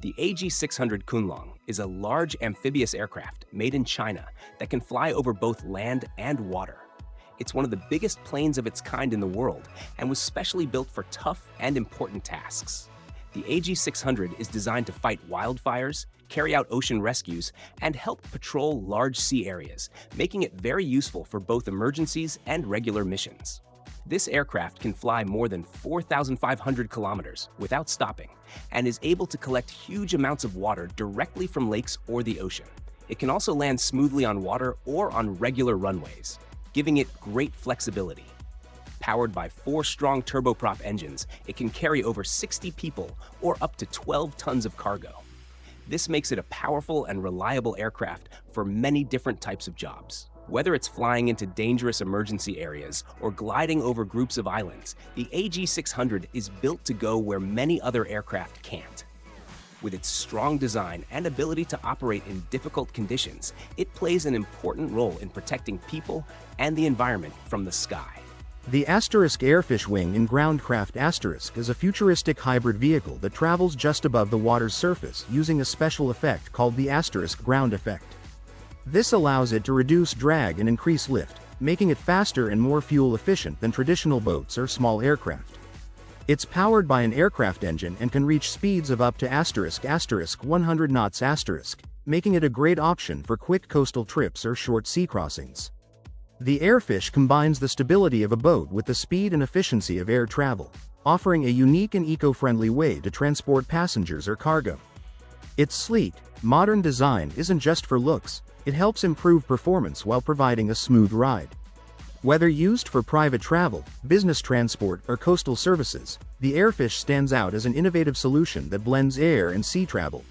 The AG600 Kunlong is a large amphibious aircraft made in China that can fly over both land and water. It's one of the biggest planes of its kind in the world and was specially built for tough and important tasks. The AG600 is designed to fight wildfires, carry out ocean rescues, and help patrol large sea areas, making it very useful for both emergencies and regular missions. This aircraft can fly more than 4,500 kilometers without stopping and is able to collect huge amounts of water directly from lakes or the ocean. It can also land smoothly on water or on regular runways, giving it great flexibility. Powered by 4 strong turboprop engines, it can carry over 60 people or up to 12 tons of cargo. This makes it a powerful and reliable aircraft for many different types of jobs. Whether it's flying into dangerous emergency areas or gliding over groups of islands, the AG600 is built to go where many other aircraft can't. With its strong design and ability to operate in difficult conditions, it plays an important role in protecting people and the environment from the sky. The Airfish wing in Groundcraft is a futuristic hybrid vehicle that travels just above the water's surface using a special effect called the ground effect. This allows it to reduce drag and increase lift, making it faster and more fuel efficient than traditional boats or small aircraft. It's powered by an aircraft engine and can reach speeds of up to 100 knots, making it a great option for quick coastal trips or short sea crossings. The Airfish combines the stability of a boat with the speed and efficiency of air travel, offering a unique and eco-friendly way to transport passengers or cargo. Its sleek, modern design isn't just for looks, it helps improve performance while providing a smooth ride. Whether used for private travel, business transport, or coastal services, the Airfish stands out as an innovative solution that blends air and sea travel.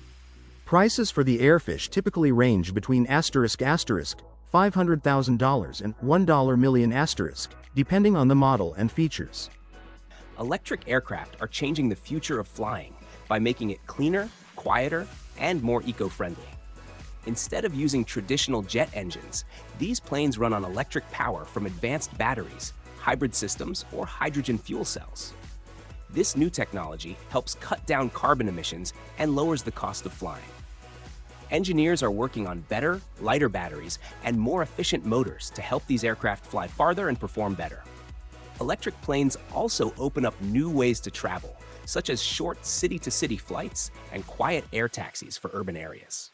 Prices for the Airfish typically range between $500,000 and $1 million, depending on the model and features. Electric aircraft are changing the future of flying by making it cleaner, quieter, and more eco-friendly. Instead of using traditional jet engines, these planes run on electric power from advanced batteries, hybrid systems, or hydrogen fuel cells. This new technology helps cut down carbon emissions and lowers the cost of flying. Engineers are working on better, lighter batteries and more efficient motors to help these aircraft fly farther and perform better. Electric planes also open up new ways to travel, such as short city-to-city flights and quiet air taxis for urban areas.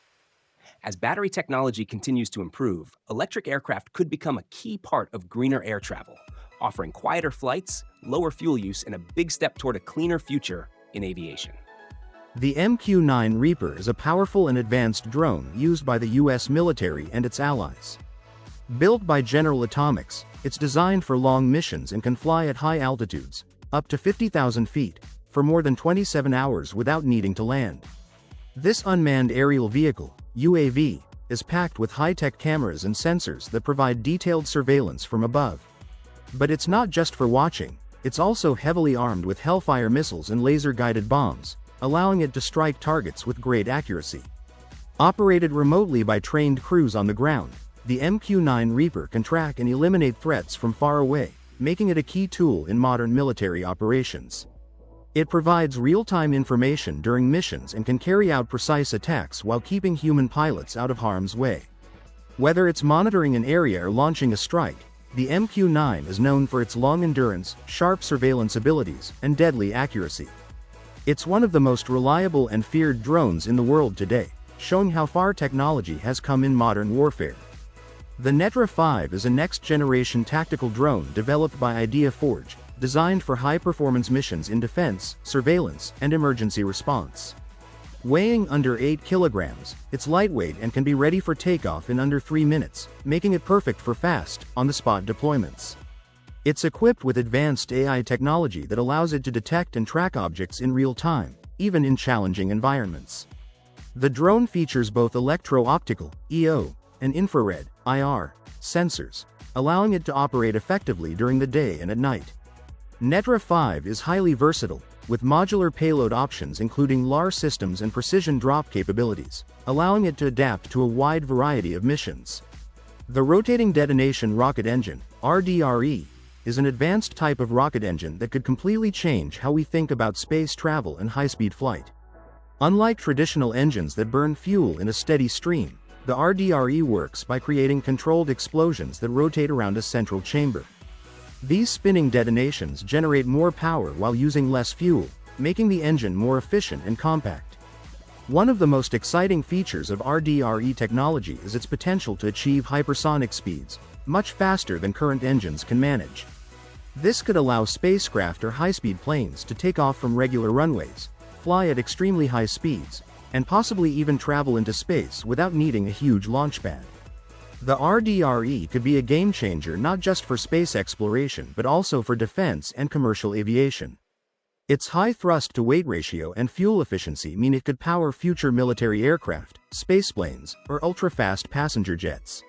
As battery technology continues to improve, electric aircraft could become a key part of greener air travel, offering quieter flights, lower fuel use, and a big step toward a cleaner future in aviation. The MQ9 Reaper is a powerful and advanced drone used by the U.S. military and its allies. Built by General Atomics, it's designed for long missions and can fly at high altitudes, up to 50,000 feet, for more than 27 hours without needing to land. This unmanned aerial vehicle, UAV, is packed with high-tech cameras and sensors that provide detailed surveillance from above. But it's not just for watching, it's also heavily armed with Hellfire missiles and laser-guided bombs, allowing it to strike targets with great accuracy. Operated remotely by trained crews on the ground, the MQ9 Reaper can track and eliminate threats from far away, making it a key tool in modern military operations. It provides real-time information during missions and can carry out precise attacks while keeping human pilots out of harm's way. Whether it's monitoring an area or launching a strike, the MQ9 is known for its long endurance, sharp surveillance abilities, and deadly accuracy. It's one of the most reliable and feared drones in the world today, showing how far technology has come in modern warfare. The Netra 5 is a next-generation tactical drone developed by IdeaForge, designed for high-performance missions in defense, surveillance, and emergency response. Weighing under 8 kilograms, it's lightweight and can be ready for takeoff in under 3 minutes, making it perfect for fast, on-the-spot deployments. It's equipped with advanced AI technology that allows it to detect and track objects in real time, even in challenging environments. The drone features both electro-optical, EO, and infrared, IR, sensors, allowing it to operate effectively during the day and at night. Netra 5 is highly versatile, with modular payload options including LAR systems and precision drop capabilities, allowing it to adapt to a wide variety of missions. The Rotating Detonation Rocket Engine, RDRE, is an advanced type of rocket engine that could completely change how we think about space travel and high-speed flight. Unlike traditional engines that burn fuel in a steady stream, the RDRE works by creating controlled explosions that rotate around a central chamber. These spinning detonations generate more power while using less fuel, making the engine more efficient and compact. One of the most exciting features of RDRE technology is its potential to achieve hypersonic speeds, much faster than current engines can manage. This could allow spacecraft or high-speed planes to take off from regular runways, fly at extremely high speeds, and possibly even travel into space without needing a huge launch pad. The RDRE could be a game-changer not just for space exploration but also for defense and commercial aviation. Its high thrust-to-weight ratio and fuel efficiency mean it could power future military aircraft, spaceplanes, or ultra-fast passenger jets.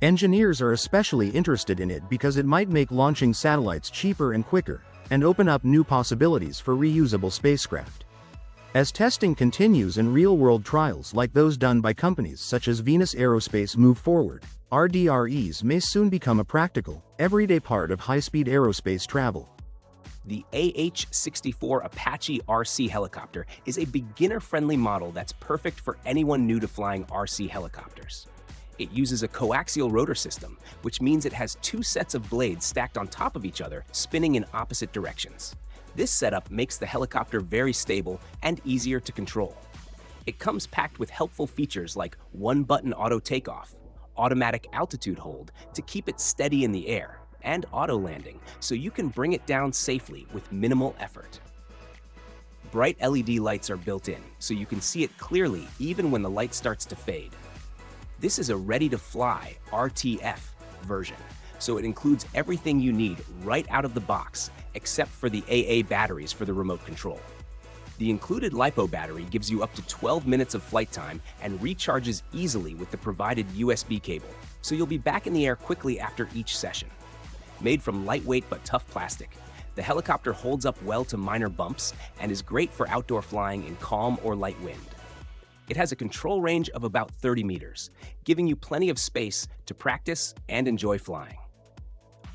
Engineers are especially interested in it because it might make launching satellites cheaper and quicker, and open up new possibilities for reusable spacecraft. As testing continues and real-world trials like those done by companies such as Venus Aerospace move forward, RDREs may soon become a practical, everyday part of high-speed aerospace travel. The AH-64 Apache RC helicopter is a beginner-friendly model that's perfect for anyone new to flying RC helicopters. It uses a coaxial rotor system, which means it has two sets of blades stacked on top of each other, spinning in opposite directions. This setup makes the helicopter very stable and easier to control. It comes packed with helpful features like one-button auto takeoff, automatic altitude hold to keep it steady in the air, and auto landing, so you can bring it down safely with minimal effort. Bright LED lights are built in, so you can see it clearly even when the light starts to fade. This is a ready-to-fly RTF version, so it includes everything you need right out of the box, except for the AA batteries for the remote control. The included LiPo battery gives you up to 12 minutes of flight time and recharges easily with the provided USB cable, so you'll be back in the air quickly after each session. Made from lightweight but tough plastic, the helicopter holds up well to minor bumps and is great for outdoor flying in calm or light wind. It has a control range of about 30 meters, giving you plenty of space to practice and enjoy flying.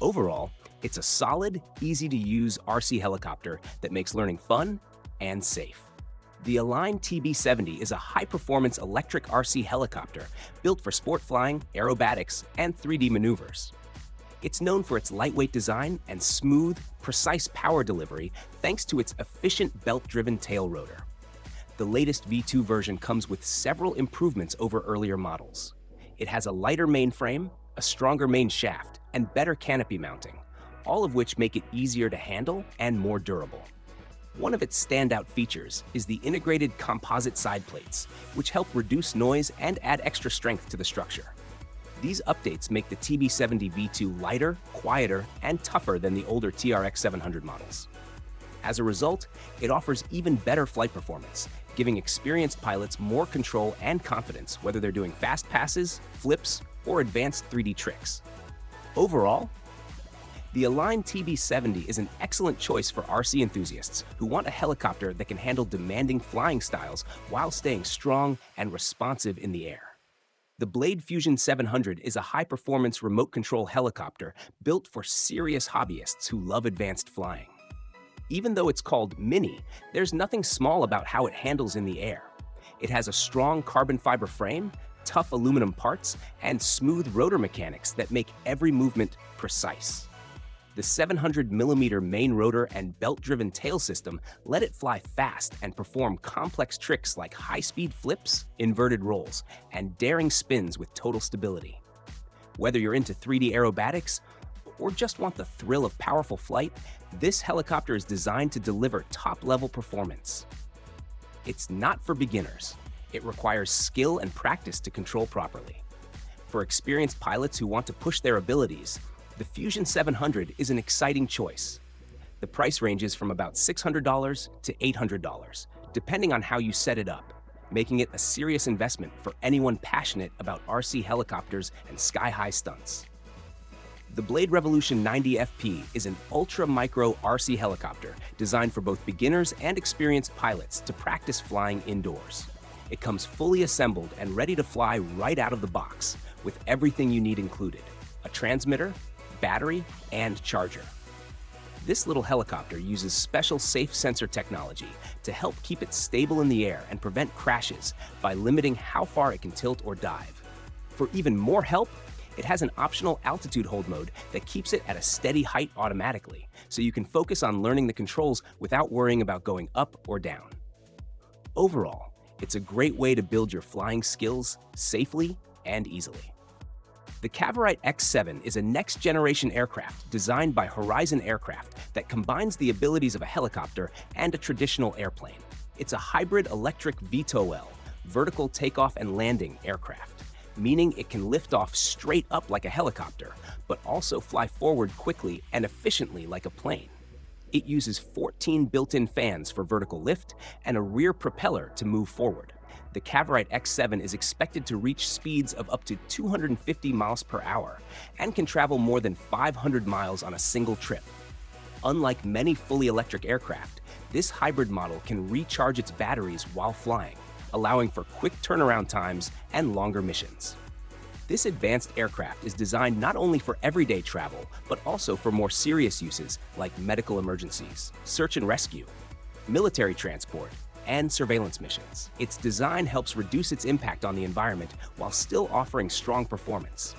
Overall, it's a solid, easy-to-use RC helicopter that makes learning fun and safe. The Align TB70 is a high-performance electric RC helicopter built for sport flying, aerobatics, and 3D maneuvers. It's known for its lightweight design and smooth, precise power delivery thanks to its efficient belt-driven tail rotor. The latest V2 version comes with several improvements over earlier models. It has a lighter mainframe, a stronger main shaft, and better canopy mounting, all of which make it easier to handle and more durable. One of its standout features is the integrated composite side plates, which help reduce noise and add extra strength to the structure. These updates make the TB70 V2 lighter, quieter, and tougher than the older TRX700 models. As a result, it offers even better flight performance, giving experienced pilots more control and confidence whether they're doing fast passes, flips, or advanced 3D tricks. Overall, the Align TB70 is an excellent choice for RC enthusiasts who want a helicopter that can handle demanding flying styles while staying strong and responsive in the air. The Blade Fusion 700 is a high-performance remote control helicopter built for serious hobbyists who love advanced flying. Even though it's called mini, there's nothing small about how it handles in the air. It has a strong carbon fiber frame, tough aluminum parts, and smooth rotor mechanics that make every movement precise. The 700mm main rotor and belt-driven tail system let it fly fast and perform complex tricks like high-speed flips, inverted rolls, and daring spins with total stability. Whether you're into 3D aerobatics or just want the thrill of powerful flight, this helicopter is designed to deliver top-level performance. It's not for beginners. It requires skill and practice to control properly. For experienced pilots who want to push their abilities, the Fusion 700 is an exciting choice. The price ranges from about $600 to $800, depending on how you set it up, making it a serious investment for anyone passionate about RC helicopters and sky-high stunts. The Blade Revolution 90FP is an ultra-micro RC helicopter designed for both beginners and experienced pilots to practice flying indoors. It comes fully assembled and ready to fly right out of the box, with everything you need included: a transmitter, battery, and charger. This little helicopter uses special safe sensor technology to help keep it stable in the air and prevent crashes by limiting how far it can tilt or dive. For even more help, it has an optional altitude hold mode that keeps it at a steady height automatically, so you can focus on learning the controls without worrying about going up or down. Overall, it's a great way to build your flying skills safely and easily. The Cavarite X7 is a next-generation aircraft designed by Horizon Aircraft that combines the abilities of a helicopter and a traditional airplane. It's a hybrid electric VTOL, vertical takeoff and landing aircraft, meaning it can lift off straight up like a helicopter, but also fly forward quickly and efficiently like a plane. It uses 14 built-in fans for vertical lift and a rear propeller to move forward. The Cavarite X7 is expected to reach speeds of up to 250 miles per hour and can travel more than 500 miles on a single trip. Unlike many fully electric aircraft, this hybrid model can recharge its batteries while flying, allowing for quick turnaround times and longer missions. This advanced aircraft is designed not only for everyday travel, but also for more serious uses like medical emergencies, search and rescue, military transport, and surveillance missions. Its design helps reduce its impact on the environment while still offering strong performance.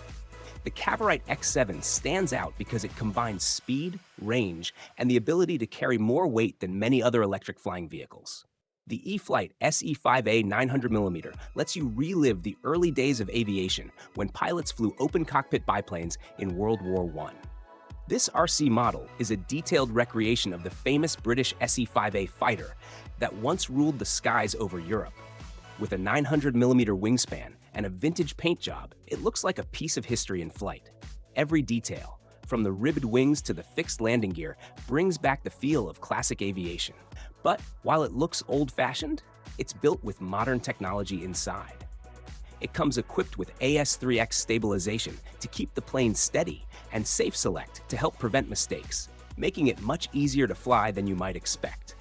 The Cavarite X7 stands out because it combines speed, range, and the ability to carry more weight than many other electric flying vehicles. The E-flite SE5A 900mm lets you relive the early days of aviation when pilots flew open cockpit biplanes in World War I. This RC model is a detailed recreation of the famous British SE5A fighter that once ruled the skies over Europe. With a 900mm wingspan and a vintage paint job, it looks like a piece of history in flight. Every detail, from the ribbed wings to the fixed landing gear, brings back the feel of classic aviation. But while it looks old-fashioned, it's built with modern technology inside. It comes equipped with AS3X stabilization to keep the plane steady and Safe Select to help prevent mistakes, making it much easier to fly than you might expect.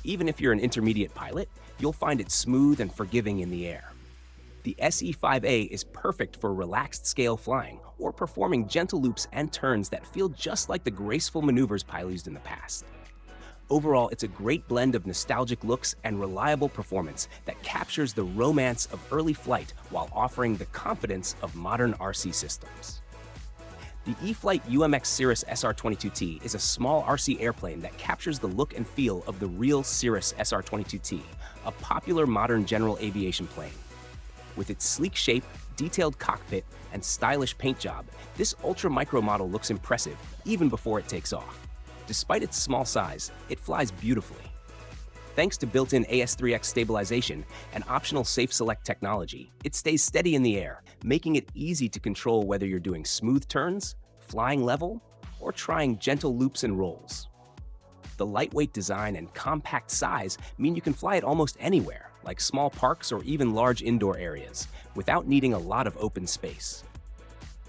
Even if you're an intermediate pilot, you'll find it smooth and forgiving in the air. The SE5A is perfect for relaxed scale flying or performing gentle loops and turns that feel just like the graceful maneuvers pilots used in the past. Overall, it's a great blend of nostalgic looks and reliable performance that captures the romance of early flight while offering the confidence of modern RC systems. The E-flite UMX Cirrus SR22T is a small RC airplane that captures the look and feel of the real Cirrus SR22T, a popular modern general aviation plane. With its sleek shape, detailed cockpit, and stylish paint job, this ultra-micro model looks impressive even before it takes off. Despite its small size, it flies beautifully. Thanks to built-in AS3X stabilization and optional Safe Select technology, it stays steady in the air, making it easy to control whether you're doing smooth turns, flying level, or trying gentle loops and rolls. The lightweight design and compact size mean you can fly it almost anywhere, like small parks or even large indoor areas, without needing a lot of open space.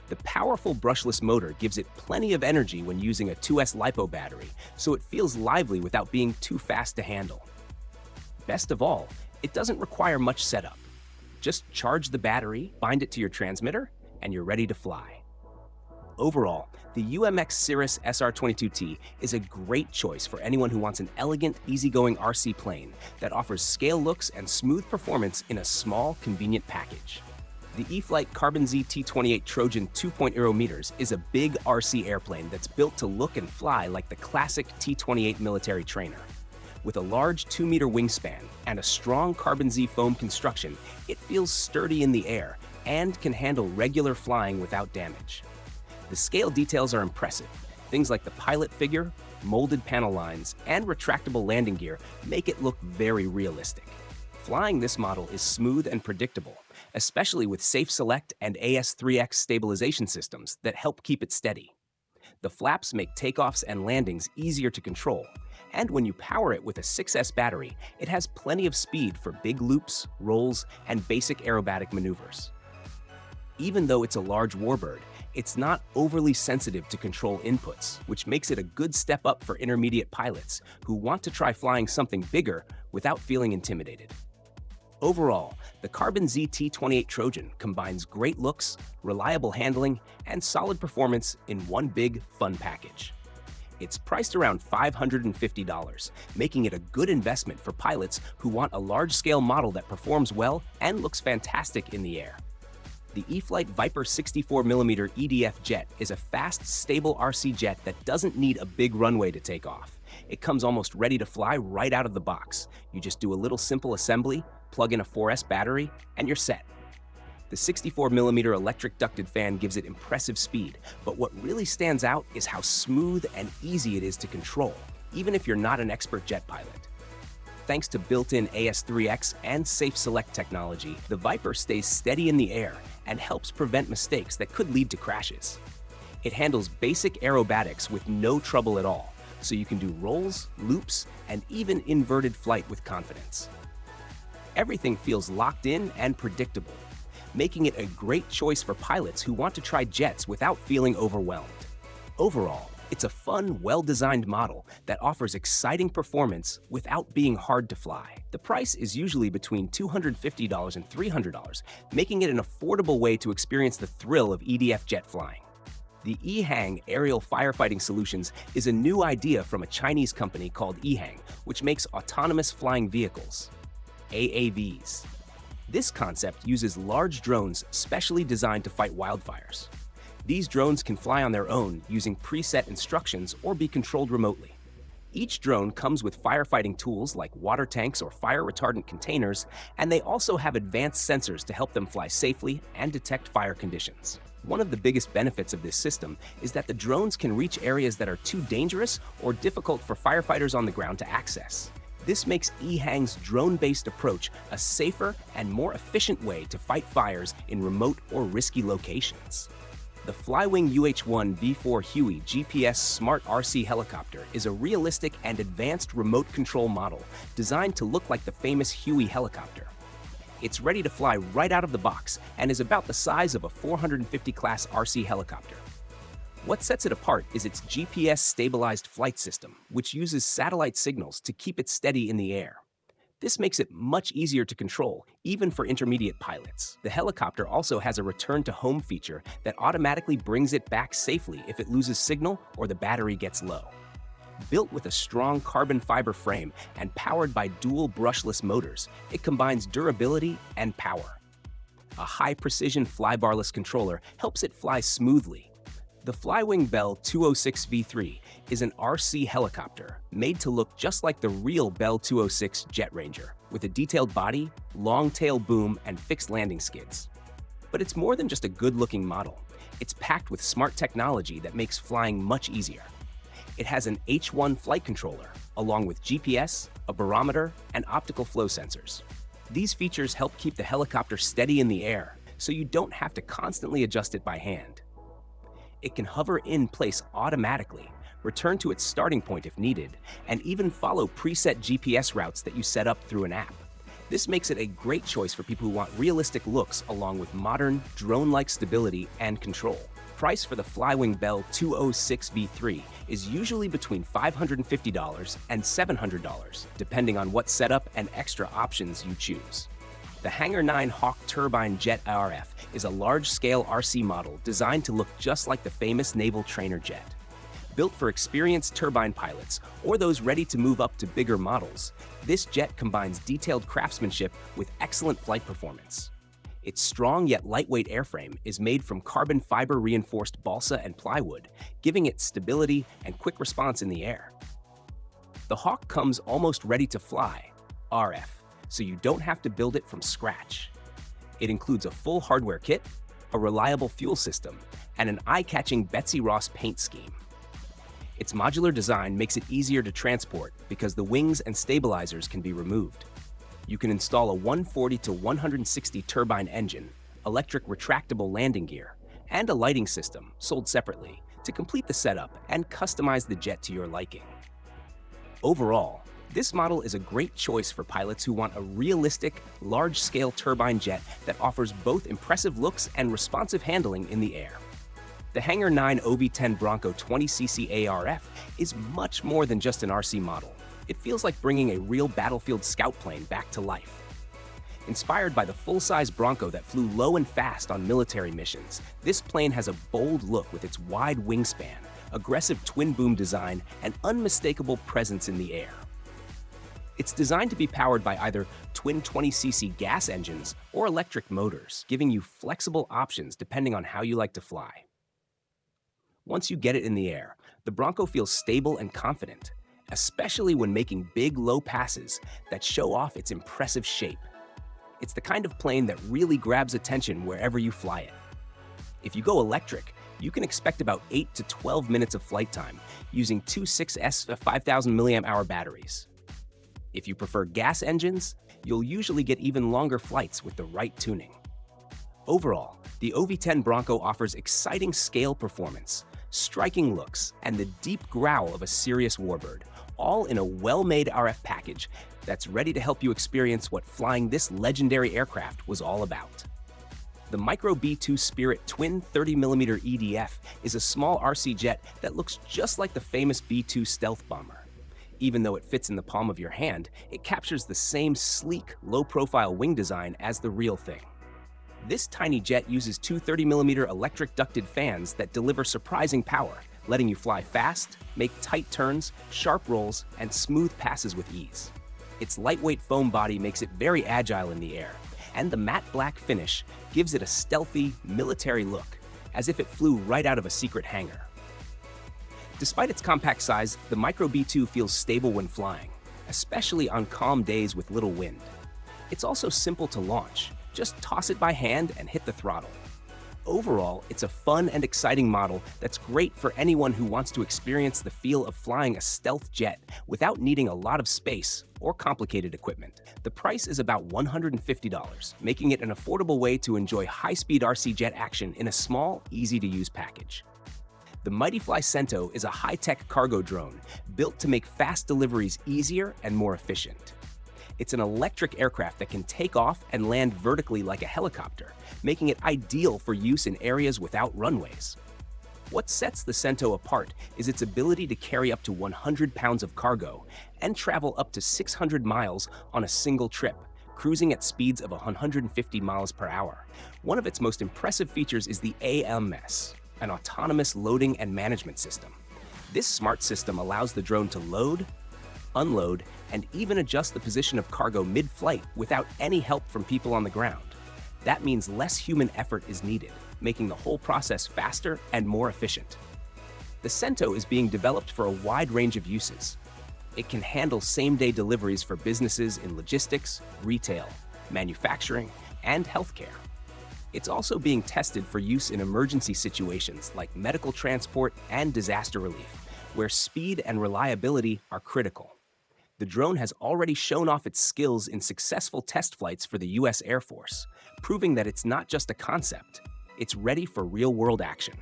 The powerful brushless motor gives it plenty of energy when using a 2S LiPo battery, so it feels lively without being too fast to handle. Best of all, it doesn't require much setup. Just charge the battery, bind it to your transmitter, and you're ready to fly. Overall, the UMX Cirrus SR22T is a great choice for anyone who wants an elegant, easygoing RC plane that offers scale looks and smooth performance in a small, convenient package. The E-flite Carbon Z T28 Trojan 2.0 meters is a big RC airplane that's built to look and fly like the classic T28 military trainer. With a large 2-meter wingspan and a strong Carbon Z foam construction, it feels sturdy in the air and can handle regular flying without damage. The scale details are impressive. Things like the pilot figure, molded panel lines, and retractable landing gear make it look very realistic. Flying this model is smooth and predictable, especially with Safe Select and AS3X stabilization systems that help keep it steady. The flaps make takeoffs and landings easier to control, and when you power it with a 6S battery, it has plenty of speed for big loops, rolls, and basic aerobatic maneuvers. Even though it's a large warbird, it's not overly sensitive to control inputs, which makes it a good step up for intermediate pilots who want to try flying something bigger without feeling intimidated. Overall, the Carbon Z T28 Trojan combines great looks, reliable handling, and solid performance in one big, fun package. It's priced around $550, making it a good investment for pilots who want a large-scale model that performs well and looks fantastic in the air. The E-flite Viper 64mm EDF jet is a fast, stable RC jet that doesn't need a big runway to take off. It comes almost ready to fly right out of the box. You just do a little simple assembly, plug in a 4S battery, and you're set. The 64mm electric ducted fan gives it impressive speed, but what really stands out is how smooth and easy it is to control, even if you're not an expert jet pilot. Thanks to built-in AS3X and Safe Select technology, the Viper stays steady in the air and helps prevent mistakes that could lead to crashes. It handles basic aerobatics with no trouble at all, so you can do rolls, loops, and even inverted flight with confidence. Everything feels locked in and predictable, making it a great choice for pilots who want to try jets without feeling overwhelmed. Overall, it's a fun, well-designed model that offers exciting performance without being hard to fly. The price is usually between $250 and $300, making it an affordable way to experience the thrill of EDF jet flying. The EHang Aerial Firefighting Solutions is a new idea from a Chinese company called EHang, which makes autonomous flying vehicles, AAVs. This concept uses large drones specially designed to fight wildfires. These drones can fly on their own using preset instructions or be controlled remotely. Each drone comes with firefighting tools like water tanks or fire-retardant containers, and they also have advanced sensors to help them fly safely and detect fire conditions. One of the biggest benefits of this system is that the drones can reach areas that are too dangerous or difficult for firefighters on the ground to access. This makes EHang's drone-based approach a safer and more efficient way to fight fires in remote or risky locations. The Flywing UH1 V4 Huey GPS Smart RC helicopter is a realistic and advanced remote control model designed to look like the famous Huey helicopter. It's ready to fly right out of the box and is about the size of a 450 class RC helicopter. What sets it apart is its GPS-stabilized flight system, which uses satellite signals to keep it steady in the air. This makes it much easier to control, even for intermediate pilots. The helicopter also has a return-to-home feature that automatically brings it back safely if it loses signal or the battery gets low. Built with a strong carbon fiber frame and powered by dual brushless motors, it combines durability and power. A high-precision flybarless controller helps it fly smoothly. The Flywing Bell 206 V3 is an RC helicopter made to look just like the real Bell 206 Jet Ranger, with a detailed body, long tail boom, and fixed landing skids. But it's more than just a good-looking model. It's packed with smart technology that makes flying much easier. It has an H1 flight controller, along with GPS, a barometer, and optical flow sensors. These features help keep the helicopter steady in the air, so you don't have to constantly adjust it by hand. It can hover in place automatically, return to its starting point if needed, and even follow preset GPS routes that you set up through an app. This makes it a great choice for people who want realistic looks along with modern, drone-like stability and control. Price for the Flywing Bell 206 V3 is usually between $550 and $700, depending on what setup and extra options you choose. The Hangar 9 Hawk Turbine Jet RF is a large-scale RC model designed to look just like the famous naval trainer jet. Built for experienced turbine pilots or those ready to move up to bigger models, this jet combines detailed craftsmanship with excellent flight performance. Its strong yet lightweight airframe is made from carbon fiber reinforced balsa and plywood, giving it stability and quick response in the air. The Hawk comes almost ready to fly, RF, so you don't have to build it from scratch. It includes a full hardware kit, a reliable fuel system, and an eye-catching Betsy Ross paint scheme. Its modular design makes it easier to transport because the wings and stabilizers can be removed. You can install a 140 to 160 turbine engine, electric retractable landing gear, and a lighting system sold separately to complete the setup and customize the jet to your liking. Overall, this model is a great choice for pilots who want a realistic, large-scale turbine jet that offers both impressive looks and responsive handling in the air. The Hangar 9 OV-10 Bronco 20cc ARF is much more than just an RC model. It feels like bringing a real battlefield scout plane back to life. Inspired by the full-size Bronco that flew low and fast on military missions, this plane has a bold look with its wide wingspan, aggressive twin-boom design, and unmistakable presence in the air. It's designed to be powered by either twin 20cc gas engines or electric motors, giving you flexible options depending on how you like to fly. Once you get it in the air, the Bronco feels stable and confident, especially when making big, low passes that show off its impressive shape. It's the kind of plane that really grabs attention wherever you fly it. If you go electric, you can expect about 8 to 12 minutes of flight time using two 6S 5000 mAh batteries. If you prefer gas engines, you'll usually get even longer flights with the right tuning. Overall, the OV-10 Bronco offers exciting scale performance, striking looks, and the deep growl of a serious warbird, all in a well-made RF package that's ready to help you experience what flying this legendary aircraft was all about. The Micro B2 Spirit twin 30mm EDF is a small RC jet that looks just like the famous B2 stealth bomber. Even though it fits in the palm of your hand, it captures the same sleek, low-profile wing design as the real thing. This tiny jet uses two 30mm electric ducted fans that deliver surprising power, letting you fly fast, make tight turns, sharp rolls, and smooth passes with ease. Its lightweight foam body makes it very agile in the air, and the matte black finish gives it a stealthy, military look, as if it flew right out of a secret hangar. Despite its compact size, the Micro B2 feels stable when flying, especially on calm days with little wind. It's also simple to launch. Just toss it by hand and hit the throttle. Overall, it's a fun and exciting model that's great for anyone who wants to experience the feel of flying a stealth jet without needing a lot of space or complicated equipment. The price is about $150, making it an affordable way to enjoy high-speed RC jet action in a small, easy-to-use package. The Mightyfly Sento is a high-tech cargo drone built to make fast deliveries easier and more efficient. It's an electric aircraft that can take off and land vertically like a helicopter, making it ideal for use in areas without runways. What sets the Sento apart is its ability to carry up to 100 pounds of cargo and travel up to 600 miles on a single trip, cruising at speeds of 150 miles per hour. One of its most impressive features is the AMS, an autonomous loading and management system. This smart system allows the drone to load, unload, and even adjust the position of cargo mid-flight without any help from people on the ground. That means less human effort is needed, making the whole process faster and more efficient. The Sento is being developed for a wide range of uses. It can handle same-day deliveries for businesses in logistics, retail, manufacturing, and healthcare. It's also being tested for use in emergency situations like medical transport and disaster relief, where speed and reliability are critical. The drone has already shown off its skills in successful test flights for the US Air Force, proving that it's not just a concept, it's ready for real-world action.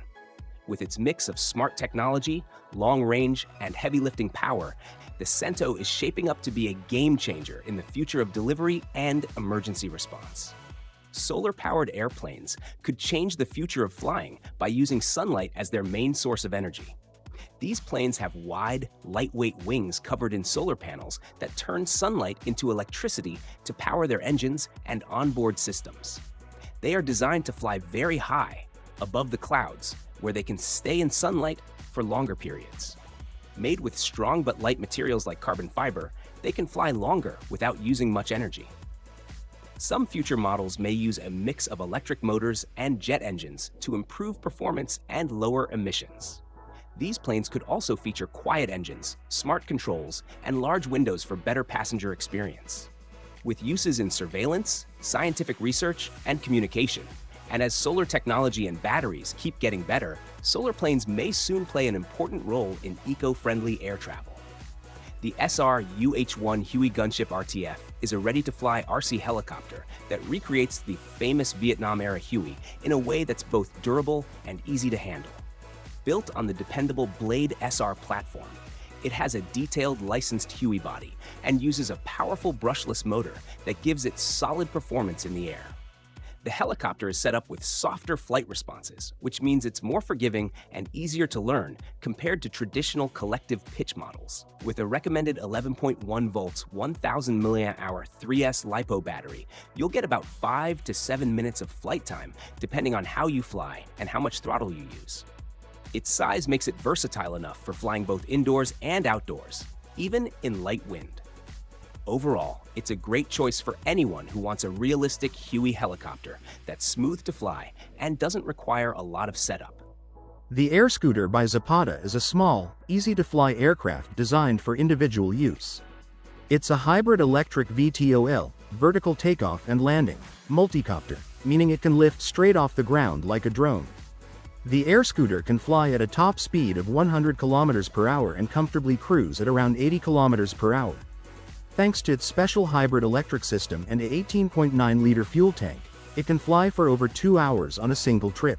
With its mix of smart technology, long range, and heavy lifting power, the Sento is shaping up to be a game-changer in the future of delivery and emergency response. Solar-powered airplanes could change the future of flying by using sunlight as their main source of energy. These planes have wide, lightweight wings covered in solar panels that turn sunlight into electricity to power their engines and onboard systems. They are designed to fly very high, above the clouds, where they can stay in sunlight for longer periods. Made with strong but light materials like carbon fiber, they can fly longer without using much energy. Some future models may use a mix of electric motors and jet engines to improve performance and lower emissions. These planes could also feature quiet engines, smart controls, and large windows for better passenger experience. With uses in surveillance, scientific research, and communication, and as solar technology and batteries keep getting better, solar planes may soon play an important role in eco-friendly air travel. The SR UH1 Huey Gunship RTF is a ready-to-fly RC helicopter that recreates the famous Vietnam-era Huey in a way that's both durable and easy to handle. Built on the dependable Blade SR platform, it has a detailed licensed Huey body and uses a powerful brushless motor that gives it solid performance in the air. The helicopter is set up with softer flight responses, which means it's more forgiving and easier to learn compared to traditional collective pitch models. With a recommended 11.1 volts 1000 mAh 3S LiPo battery, you'll get about 5 to 7 minutes of flight time depending on how you fly and how much throttle you use. Its size makes it versatile enough for flying both indoors and outdoors, even in light wind. Overall, it's a great choice for anyone who wants a realistic Huey helicopter that's smooth to fly and doesn't require a lot of setup. The Air Scooter by Zapata is a small, easy-to-fly aircraft designed for individual use. It's a hybrid electric VTOL, vertical takeoff and landing, multicopter, meaning it can lift straight off the ground like a drone. The Air Scooter can fly at a top speed of 100 km per hour and comfortably cruise at around 80 km per hour. Thanks to its special hybrid electric system and a 18.9-liter fuel tank, it can fly for over 2 hours on a single trip.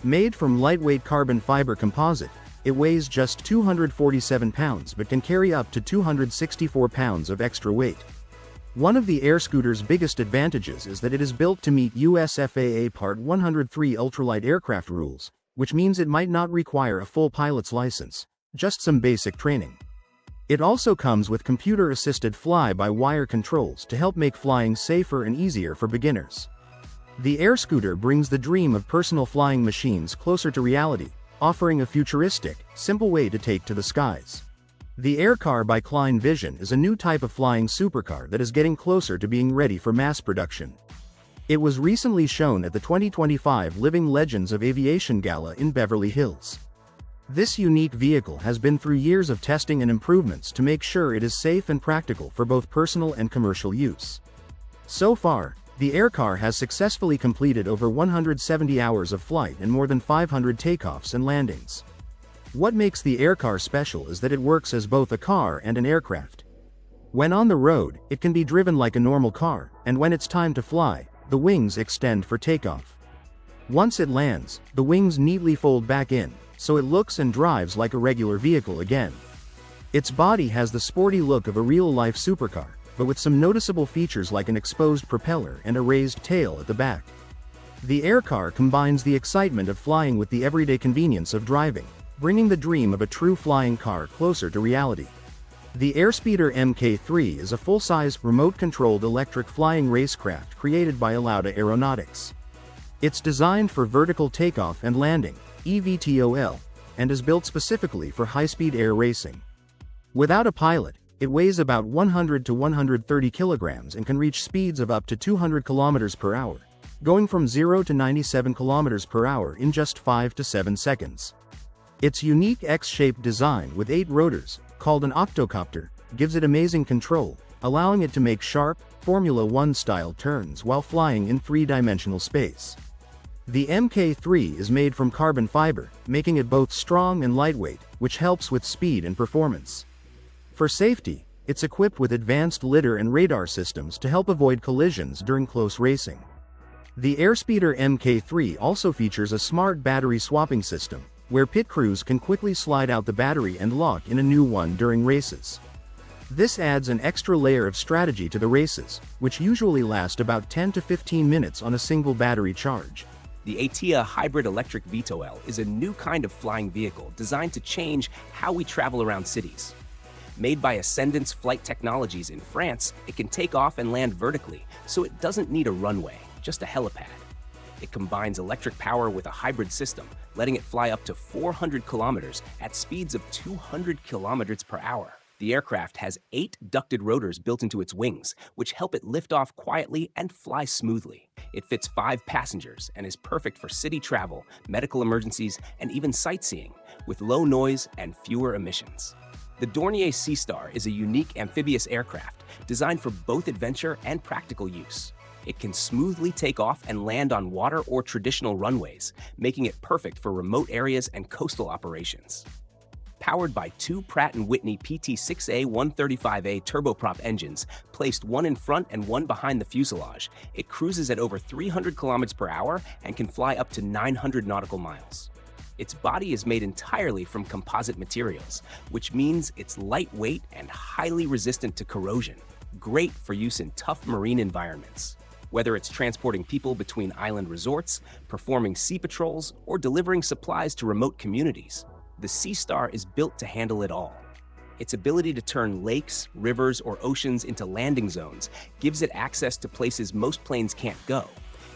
Made from lightweight carbon fiber composite, it weighs just 247 pounds but can carry up to 264 pounds of extra weight. One of the Air Scooter's biggest advantages is that it is built to meet US FAA Part 103 ultralight aircraft rules, which means it might not require a full pilot's license, just some basic training. It also comes with computer-assisted fly-by-wire controls to help make flying safer and easier for beginners. The Air Scooter brings the dream of personal flying machines closer to reality, offering a futuristic, simple way to take to the skies. The Aircar by Klein Vision is a new type of flying supercar that is getting closer to being ready for mass production. It was recently shown at the 2025 Living Legends of Aviation Gala in Beverly Hills. This unique vehicle has been through years of testing and improvements to make sure it is safe and practical for both personal and commercial use. So far, the Aircar has successfully completed over 170 hours of flight and more than 500 takeoffs and landings. What makes the Aircar special is that it works as both a car and an aircraft. When on the road, it can be driven like a normal car, and when it's time to fly, the wings extend for takeoff. Once it lands, the wings neatly fold back in, so it looks and drives like a regular vehicle again. Its body has the sporty look of a real-life supercar, but with some noticeable features like an exposed propeller and a raised tail at the back. The Aircar combines the excitement of flying with the everyday convenience of driving, bringing the dream of a true flying car closer to reality. The Airspeeder MK3 is a full-size, remote-controlled electric flying racecraft created by Airspeeder Aeronautics. It's designed for vertical takeoff and landing, eVTOL, and is built specifically for high-speed air racing. Without a pilot, it weighs about 100 to 130 kilograms and can reach speeds of up to 200 kilometers per hour, going from 0 to 97 kilometers per hour in just 5 to 7 seconds. Its unique X-shaped design with 8 rotors, called an octocopter, gives it amazing control, allowing it to make sharp, Formula One-style turns while flying in 3-dimensional space. The MK3 is made from carbon fiber, making it both strong and lightweight, which helps with speed and performance. For safety, it's equipped with advanced lidar and radar systems to help avoid collisions during close racing. The Airspeeder MK3 also features a smart battery swapping system, where pit crews can quickly slide out the battery and lock in a new one during races. This adds an extra layer of strategy to the races, which usually last about 10 to 15 minutes on a single battery charge. The ATIA Hybrid Electric VTOL is a new kind of flying vehicle designed to change how we travel around cities. Made by Ascendance Flight Technologies in France, it can take off and land vertically, so it doesn't need a runway, just a helipad. It combines electric power with a hybrid system, letting it fly up to 400 kilometers at speeds of 200 kilometers per hour. The aircraft has 8 ducted rotors built into its wings, which help it lift off quietly and fly smoothly. It fits 5 passengers and is perfect for city travel, medical emergencies, and even sightseeing, with low noise and fewer emissions. The Dornier Sea Star is a unique amphibious aircraft designed for both adventure and practical use. It can smoothly take off and land on water or traditional runways, making it perfect for remote areas and coastal operations. Powered by 2 Pratt & Whitney PT6A 135A turboprop engines, placed one in front and one behind the fuselage, it cruises at over 300 kilometers per hour and can fly up to 900 nautical miles. Its body is made entirely from composite materials, which means it's lightweight and highly resistant to corrosion, great for use in tough marine environments. Whether it's transporting people between island resorts, performing sea patrols, or delivering supplies to remote communities, the Sea Star is built to handle it all. Its ability to turn lakes, rivers, or oceans into landing zones gives it access to places most planes can't go,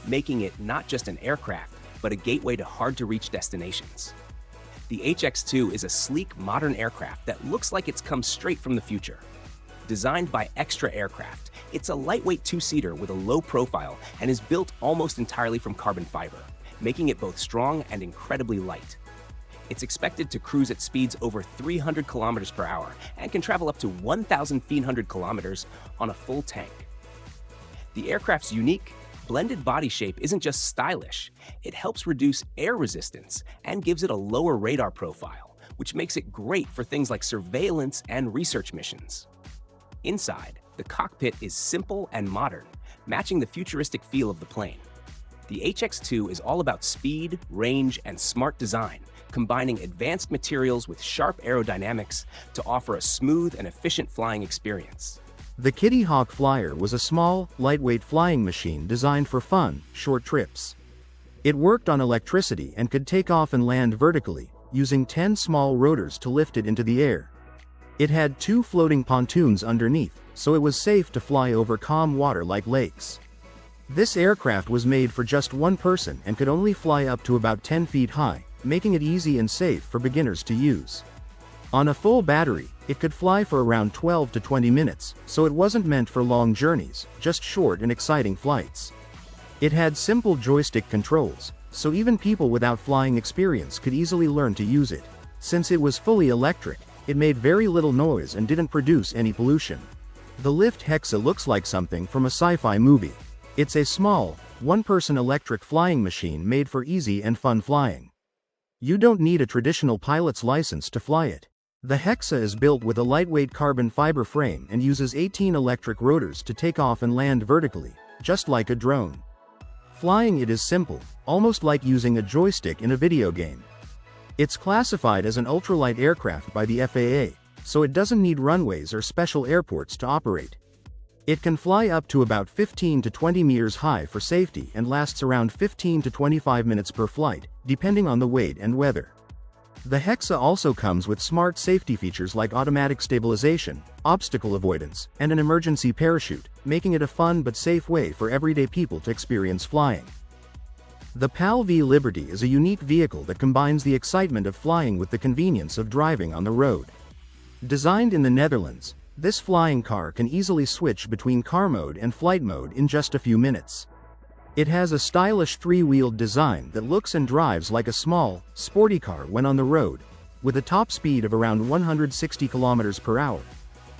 making it not just an aircraft, but a gateway to hard-to-reach destinations. The HX2 is a sleek, modern aircraft that looks like it's come straight from the future. Designed by Extra Aircraft, it's a lightweight two-seater with a low profile and is built almost entirely from carbon fiber, making it both strong and incredibly light. It's expected to cruise at speeds over 300 kilometers per hour and can travel up to 1,500 kilometers on a full tank. The aircraft's unique, blended body shape isn't just stylish, it helps reduce air resistance and gives it a lower radar profile, which makes it great for things like surveillance and research missions. Inside, the cockpit is simple and modern, matching the futuristic feel of the plane. The HX2 is all about speed, range, and smart design, combining advanced materials with sharp aerodynamics to offer a smooth and efficient flying experience. The Kittyhawk Flyer was a small, lightweight flying machine designed for fun, short trips. It worked on electricity and could take off and land vertically, using 10 small rotors to lift it into the air. It had 2 floating pontoons underneath, so it was safe to fly over calm water like lakes. This aircraft was made for just one person and could only fly up to about 10 feet high, making it easy and safe for beginners to use. On a full battery, it could fly for around 12 to 20 minutes, so it wasn't meant for long journeys, just short and exciting flights. It had simple joystick controls, so even people without flying experience could easily learn to use it. Since it was fully electric, it made very little noise and didn't produce any pollution. The lift Hexa looks like something from a sci-fi movie. It's a small, one-person electric flying machine made for easy and fun flying. You don't need a traditional pilot's license to fly it. The Hexa is built with a lightweight carbon fiber frame and uses 18 electric rotors to take off and land vertically, just like a drone. Flying it is simple, almost like using a joystick in a video game. It's classified as an ultralight aircraft by the FAA, so it doesn't need runways or special airports to operate. It can fly up to about 15 to 20 meters high for safety and lasts around 15 to 25 minutes per flight, depending on the weight and weather. The Hexa also comes with smart safety features like automatic stabilization, obstacle avoidance, and an emergency parachute, making it a fun but safe way for everyday people to experience flying. The PAL V Liberty is a unique vehicle that combines the excitement of flying with the convenience of driving on the road. Designed in the Netherlands, this flying car can easily switch between car mode and flight mode in just a few minutes. It has a stylish 3-wheeled design that looks and drives like a small, sporty car when on the road, with a top speed of around 160 kilometers per hour.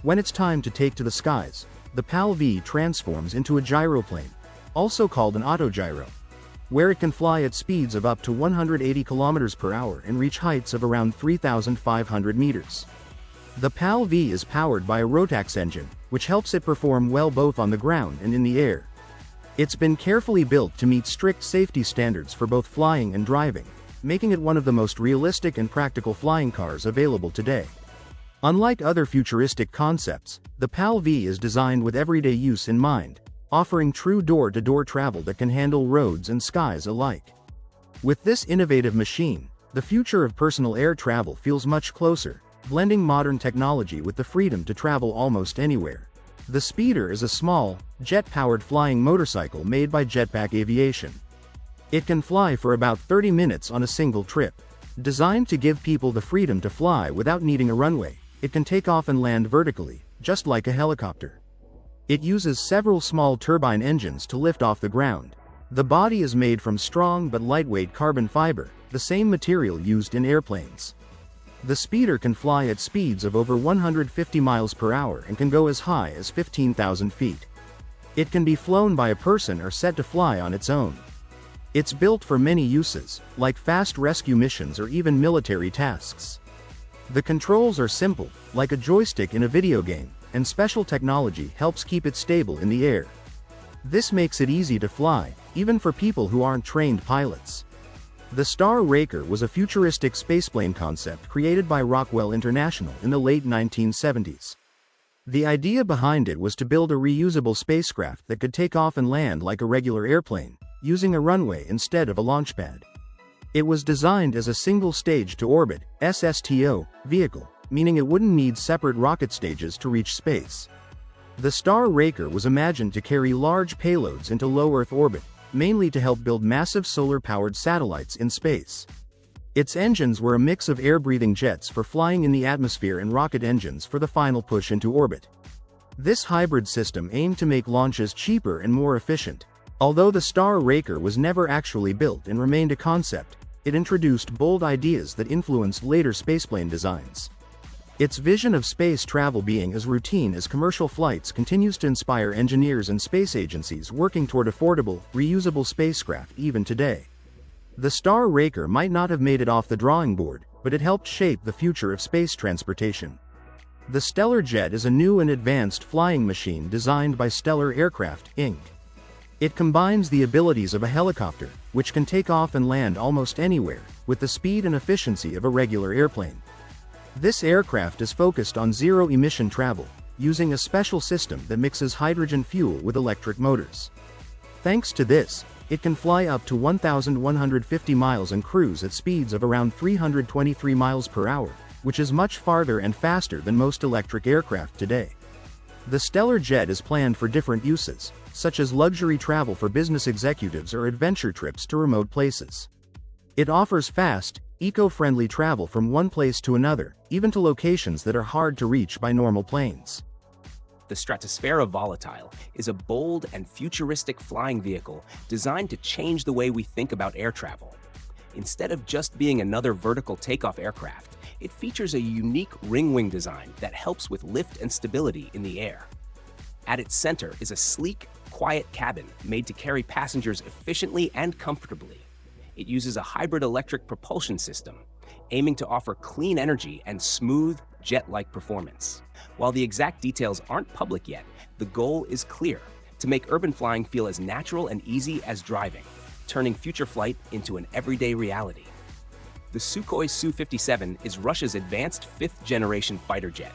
When it's time to take to the skies, the PAL V transforms into a gyroplane, also called an autogyro, where it can fly at speeds of up to 180 kilometers per hour and reach heights of around 3,500 meters. The PAL V is powered by a Rotax engine, which helps it perform well both on the ground and in the air. It's been carefully built to meet strict safety standards for both flying and driving, making it one of the most realistic and practical flying cars available today. Unlike other futuristic concepts, the PAL V is designed with everyday use in mind, offering true door-to-door travel that can handle roads and skies alike. With this innovative machine, the future of personal air travel feels much closer, blending modern technology with the freedom to travel almost anywhere. The Speeder is a small, jet-powered flying motorcycle made by Jetpack Aviation. It can fly for about 30 minutes on a single trip. Designed to give people the freedom to fly without needing a runway, it can take off and land vertically, just like a helicopter. It uses several small turbine engines to lift off the ground. The body is made from strong but lightweight carbon fiber, the same material used in airplanes. The Speeder can fly at speeds of over 150 miles per hour and can go as high as 15,000 feet. It can be flown by a person or set to fly on its own. It's built for many uses, like fast rescue missions or even military tasks. The controls are simple, like a joystick in a video game, and special technology helps keep it stable in the air. This makes it easy to fly, even for people who aren't trained pilots. The Star Raker was a futuristic spaceplane concept created by Rockwell International in the late 1970s. The idea behind it was to build a reusable spacecraft that could take off and land like a regular airplane, using a runway instead of a launch pad. It was designed as a single-stage-to-orbit (SSTO) vehicle, meaning it wouldn't need separate rocket stages to reach space. The Star Raker was imagined to carry large payloads into low Earth orbit, mainly to help build massive solar-powered satellites in space. Its engines were a mix of air-breathing jets for flying in the atmosphere and rocket engines for the final push into orbit. This hybrid system aimed to make launches cheaper and more efficient. Although the Star Raker was never actually built and remained a concept, it introduced bold ideas that influenced later spaceplane designs. Its vision of space travel being as routine as commercial flights continues to inspire engineers and space agencies working toward affordable, reusable spacecraft even today. The Star Raker might not have made it off the drawing board, but it helped shape the future of space transportation. The Stellar Jet is a new and advanced flying machine designed by Stellar Aircraft, Inc. It combines the abilities of a helicopter, which can take off and land almost anywhere, with the speed and efficiency of a regular airplane. This aircraft is focused on zero-emission travel, using a special system that mixes hydrogen fuel with electric motors. Thanks to this, it can fly up to 1,150 miles and cruise at speeds of around 323 miles per hour, which is much farther and faster than most electric aircraft today. The Stellar Jet is planned for different uses, such as luxury travel for business executives or adventure trips to remote places. It offers fast, eco-friendly travel from one place to another, even to locations that are hard to reach by normal planes. The Stratosphera Volatile is a bold and futuristic flying vehicle designed to change the way we think about air travel. Instead of just being another vertical takeoff aircraft, it features a unique ring wing design that helps with lift and stability in the air. At its center is a sleek, quiet cabin made to carry passengers efficiently and comfortably. It uses a hybrid electric propulsion system, aiming to offer clean energy and smooth, jet-like performance. While the exact details aren't public yet, the goal is clear: to make urban flying feel as natural and easy as driving, turning future flight into an everyday reality. The Sukhoi Su-57 is Russia's advanced fifth-generation fighter jet,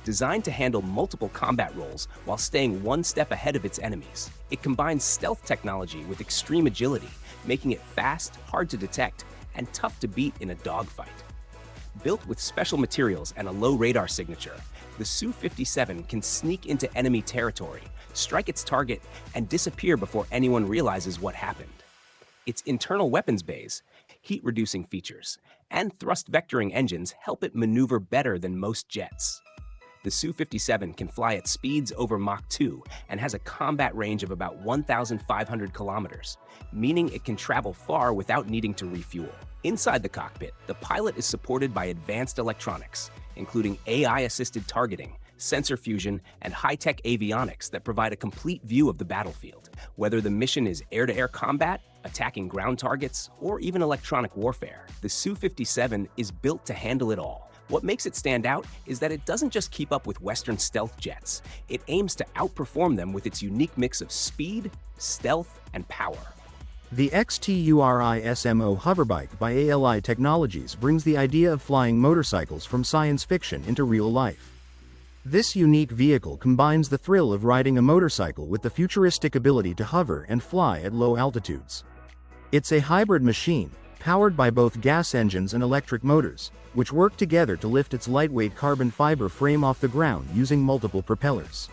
designed to handle multiple combat roles while staying one step ahead of its enemies. It combines stealth technology with extreme agility, making it fast, hard to detect, and tough to beat in a dogfight. Built with special materials and a low radar signature, the Su-57 can sneak into enemy territory, strike its target, and disappear before anyone realizes what happened. Its internal weapons bays, heat-reducing features, and thrust vectoring engines help it maneuver better than most jets. The Su-57 can fly at speeds over Mach 2 and has a combat range of about 1,500 kilometers, meaning it can travel far without needing to refuel. Inside the cockpit, the pilot is supported by advanced electronics, including AI-assisted targeting, sensor fusion, and high-tech avionics that provide a complete view of the battlefield. Whether the mission is air-to-air combat, attacking ground targets, or even electronic warfare, the Su-57 is built to handle it all. What makes it stand out is that it doesn't just keep up with Western stealth jets. It aims to outperform them with its unique mix of speed, stealth, and power. The X-Turismo hoverbike by ALI Technologies brings the idea of flying motorcycles from science fiction into real life. This unique vehicle combines the thrill of riding a motorcycle with the futuristic ability to hover and fly at low altitudes. It's a hybrid machine, powered by both gas engines and electric motors, which work together to lift its lightweight carbon fiber frame off the ground using multiple propellers.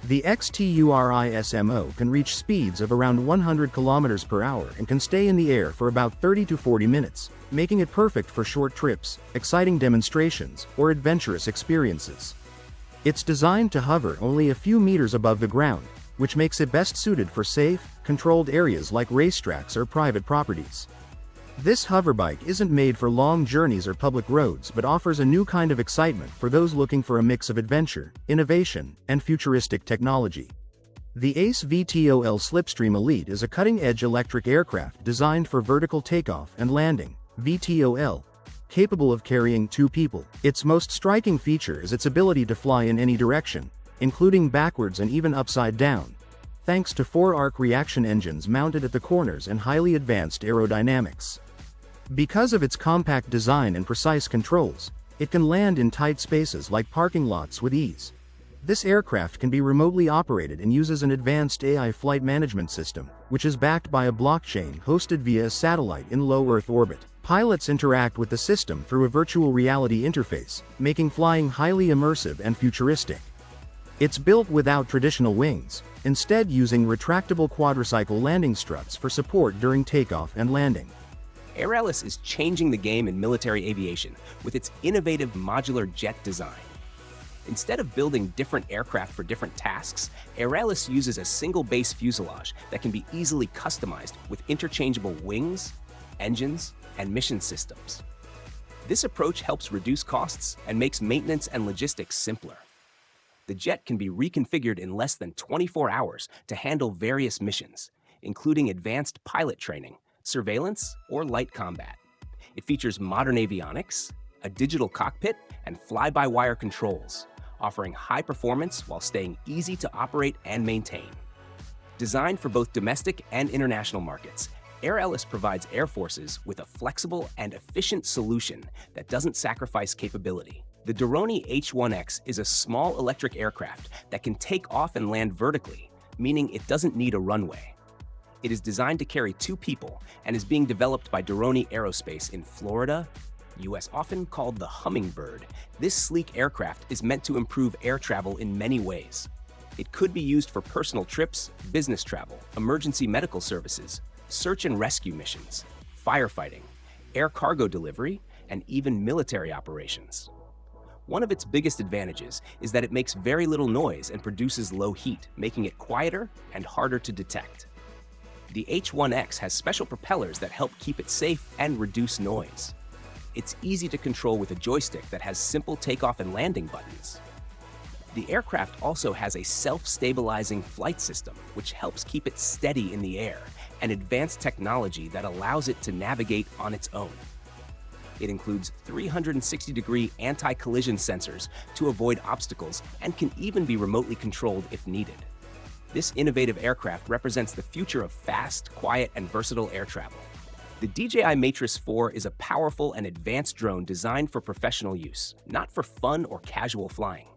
The X-Turismo can reach speeds of around 100 km per hour and can stay in the air for about 30 to 40 minutes, making it perfect for short trips, exciting demonstrations, or adventurous experiences. It's designed to hover only a few meters above the ground, which makes it best suited for safe, controlled areas like racetracks or private properties. This hoverbike isn't made for long journeys or public roads but offers a new kind of excitement for those looking for a mix of adventure, innovation, and futuristic technology. The ACE VTOL Slipstream Elite is a cutting-edge electric aircraft designed for vertical takeoff and landing, VTOL, capable of carrying 2 people. Its most striking feature is its ability to fly in any direction, including backwards and even upside down, thanks to 4 arc reaction engines mounted at the corners and highly advanced aerodynamics. Because of its compact design and precise controls, it can land in tight spaces like parking lots with ease. This aircraft can be remotely operated and uses an advanced AI flight management system, which is backed by a blockchain hosted via a satellite in low Earth orbit. Pilots interact with the system through a virtual reality interface, making flying highly immersive and futuristic. It's built without traditional wings, instead using retractable quadricycle landing struts for support during takeoff and landing. Airalis is changing the game in military aviation with its innovative modular jet design. Instead of building different aircraft for different tasks, Airalis uses a single base fuselage that can be easily customized with interchangeable wings, engines, and mission systems. This approach helps reduce costs and makes maintenance and logistics simpler. The jet can be reconfigured in less than 24 hours to handle various missions, including advanced pilot training, surveillance, or light combat. It features modern avionics, a digital cockpit, and fly-by-wire controls, offering high performance while staying easy to operate and maintain. Designed for both domestic and international markets, Airalis provides air forces with a flexible and efficient solution that doesn't sacrifice capability. The Durone H1X is a small electric aircraft that can take off and land vertically, meaning it doesn't need a runway. It is designed to carry 2 people and is being developed by Dornier Aerospace in Florida, US. Often called the Hummingbird, this sleek aircraft is meant to improve air travel in many ways. It could be used for personal trips, business travel, emergency medical services, search and rescue missions, firefighting, air cargo delivery, and even military operations. One of its biggest advantages is that it makes very little noise and produces low heat, making it quieter and harder to detect. The H1X has special propellers that help keep it safe and reduce noise. It's easy to control with a joystick that has simple takeoff and landing buttons. The aircraft also has a self-stabilizing flight system, which helps keep it steady in the air, and advanced technology that allows it to navigate on its own. It includes 360-degree anti-collision sensors to avoid obstacles and can even be remotely controlled if needed. This innovative aircraft represents the future of fast, quiet, and versatile air travel. The DJI Matrice 4 is a powerful and advanced drone designed for professional use, not for fun or casual flying.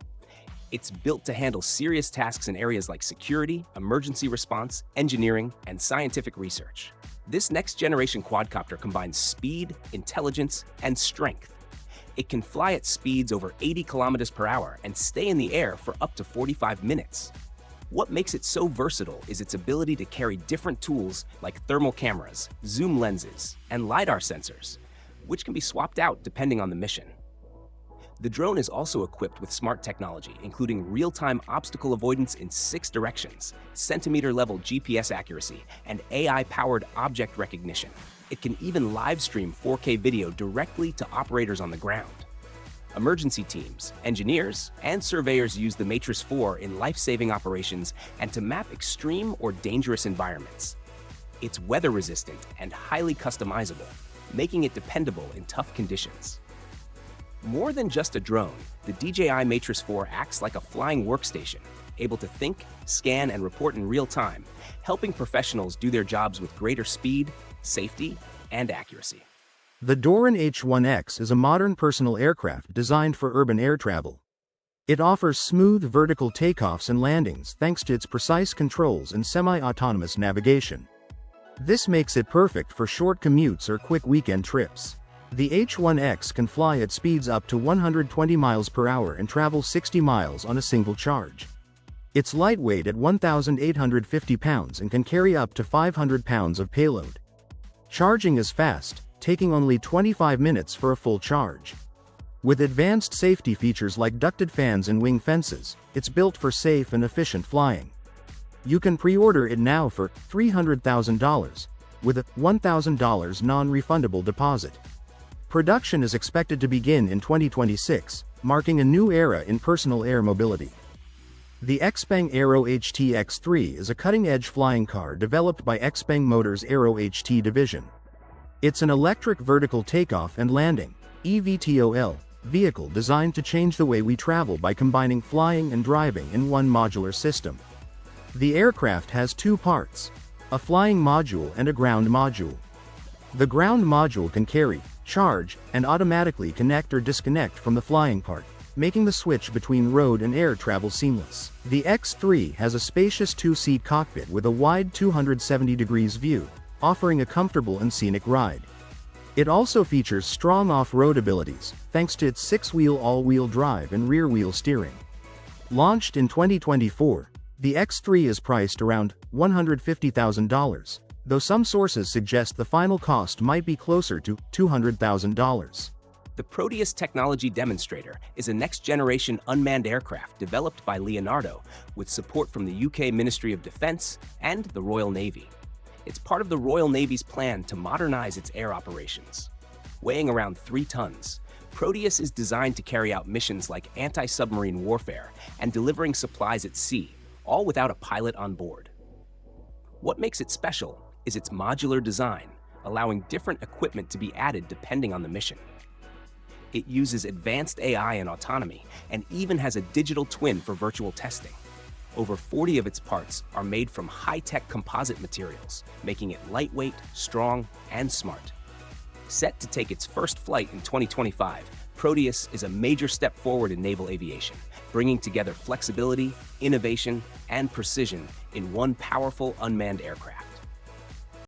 It's built to handle serious tasks in areas like security, emergency response, engineering, and scientific research. This next-generation quadcopter combines speed, intelligence, and strength. It can fly at speeds over 80 kilometers per hour and stay in the air for up to 45 minutes. What makes it so versatile is its ability to carry different tools like thermal cameras, zoom lenses, and LiDAR sensors, which can be swapped out depending on the mission. The drone is also equipped with smart technology, including real-time obstacle avoidance in 6 directions, centimeter-level GPS accuracy, and AI-powered object recognition. It can even live-stream 4K video directly to operators on the ground. Emergency teams, engineers, and surveyors use the Matrice 4 in life-saving operations and to map extreme or dangerous environments. It's weather-resistant and highly customizable, making it dependable in tough conditions. More than just a drone, the DJI Matrice 4 acts like a flying workstation, able to think, scan, and report in real time, helping professionals do their jobs with greater speed, safety, and accuracy. The Doran H1X is a modern personal aircraft designed for urban air travel. It offers smooth vertical takeoffs and landings thanks to its precise controls and semi-autonomous navigation. This makes it perfect for short commutes or quick weekend trips. The H1X can fly at speeds up to 120 miles per hour and travel 60 miles on a single charge. It's lightweight at 1,850 pounds and can carry up to 500 pounds of payload. Charging is fast, taking only 25 minutes for a full charge. With advanced safety features like ducted fans and wing fences, it's built for safe and efficient flying. You can pre-order it now for $300,000, with a $1,000 non-refundable deposit. Production is expected to begin in 2026, marking a new era in personal air mobility. The X-Peng AeroHT X3 is a cutting-edge flying car developed by X-Peng Motors' AeroHT division. It's an electric vertical takeoff and landing (eVTOL) vehicle designed to change the way we travel by combining flying and driving in one modular system. The aircraft has 2 parts, a flying module and a ground module. The ground module can carry, charge, and automatically connect or disconnect from the flying part, making the switch between road and air travel seamless. The X3 has a spacious 2-seat cockpit with a wide 270 degrees view, offering a comfortable and scenic ride. It also features strong off-road abilities, thanks to its 6-wheel all-wheel drive and rear-wheel steering. Launched in 2024, the X3 is priced around $150,000. though some sources suggest the final cost might be closer to $200,000. The Proteus technology demonstrator is a next-generation unmanned aircraft developed by Leonardo with support from the UK Ministry of Defence and the Royal Navy. It's part of the Royal Navy's plan to modernize its air operations. Weighing around 3 tons, Proteus is designed to carry out missions like anti-submarine warfare and delivering supplies at sea, all without a pilot on board. What makes it special is its modular design, allowing different equipment to be added depending on the mission. It uses advanced AI and autonomy, and even has a digital twin for virtual testing. Over 40 of its parts are made from high-tech composite materials, making it lightweight, strong, and smart. Set to take its first flight in 2025, Proteus is a major step forward in naval aviation, bringing together flexibility, innovation, and precision in one powerful unmanned aircraft.